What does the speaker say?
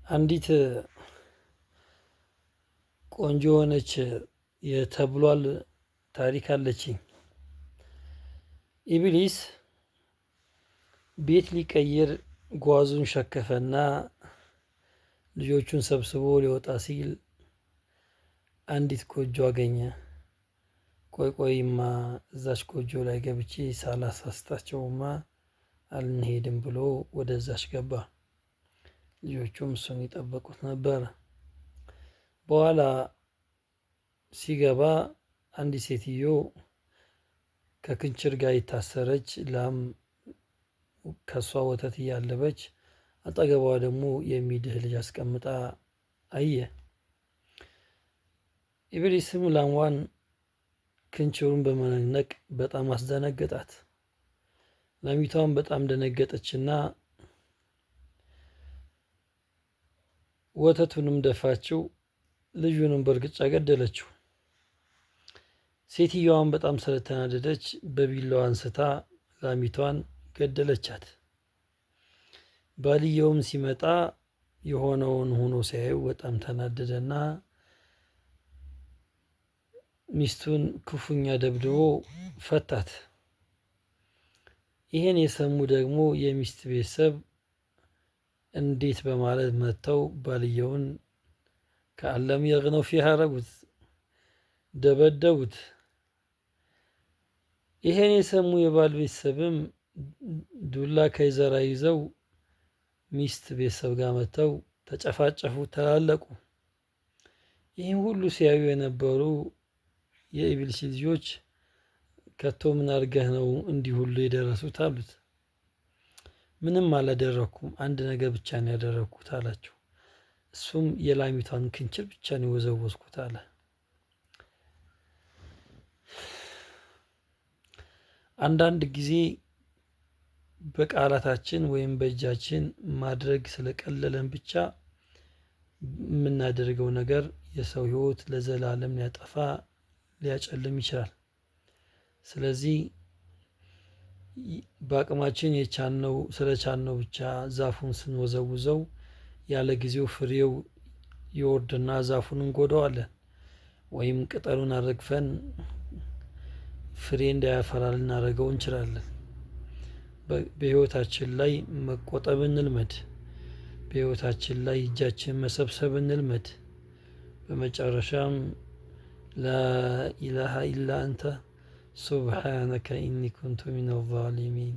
አንዲት ቆንጆ የሆነች የተብሏል ታሪክ አለችኝ። ኢብሊስ ቤት ሊቀይር ጓዙን ሸከፈና ልጆቹን ሰብስቦ ሊወጣ ሲል አንዲት ጎጆ አገኘ። ቆይማ እዛች ጎጆ ላይ ገብቼ ሳላሳስታቸውማ አልንሄድም ብሎ ወደዛች ገባ። ልጆቹም እሱን ይጠበቁት ነበር። በኋላ ሲገባ አንዲት ሴትዮ ከክንችር ጋር የታሰረች ላም ከሷ ወተት እያለበች አጠገቧ ደግሞ የሚድህ ልጅ አስቀምጣ አየ። ኢብሊስም ላምዋን ክንችሩን በመነቅነቅ በጣም አስደነገጣት። ላሚቷን በጣም ደነገጠችና ወተቱንም ደፋችው፣ ልጁንም በእርግጫ ገደለችው። ሴትየዋን በጣም ስለተናደደች በቢላዋ አንስታ ላሚቷን ገደለቻት። ባልየውም ሲመጣ የሆነውን ሆኖ ሲያዩ በጣም ተናደደና ሚስቱን ክፉኛ ደብድቦ ፈታት። ይሄን የሰሙ ደግሞ የሚስት ቤተሰብ እንዴት በማለት መጥተው ባልየውን ከአለም የግነው ፊሃ አረጉት፣ ደበደቡት። ይሄን የሰሙ የባል ቤተሰብም ዱላ ከይዘራ ይዘው ሚስት ቤተሰብ ጋር መጥተው ተጨፋጨፉ፣ ተላለቁ። ይህን ሁሉ ሲያዩ የነበሩ የኢብሊስ ልጆች ከቶ ምን አድርገህ ነው እንዲህ ሁሉ የደረሱት አሉት። ምንም አላደረኩም፣ አንድ ነገር ብቻ ነው ያደረኩት አላቸው። እሱም የላሚቷን ክንችር ብቻ ነው የወዘወዝኩት አለ። አንዳንድ ጊዜ በቃላታችን ወይም በእጃችን ማድረግ ስለቀለለን ብቻ የምናደርገው ነገር የሰው ሕይወት ለዘላለም ሊያጠፋ ሊያጨልም ይችላል። ስለዚህ በአቅማችን የቻልነው ስለቻልነው ብቻ ዛፉን ስንወዘውዘው ያለ ጊዜው ፍሬው ይወርድና ዛፉን እንጎዳዋለን፣ ወይም ቅጠሉን አረግፈን ፍሬ እንዳያፈራ ልናደርገው እንችላለን። በህይወታችን ላይ መቆጠብ እንልመድ። በህይወታችን ላይ እጃችን መሰብሰብ እንልመድ። በመጨረሻም ላኢላሃ ኢላ አንተ ሱብሓነከ ኢኒ ኩንቱ ሚነ ዛሊሚን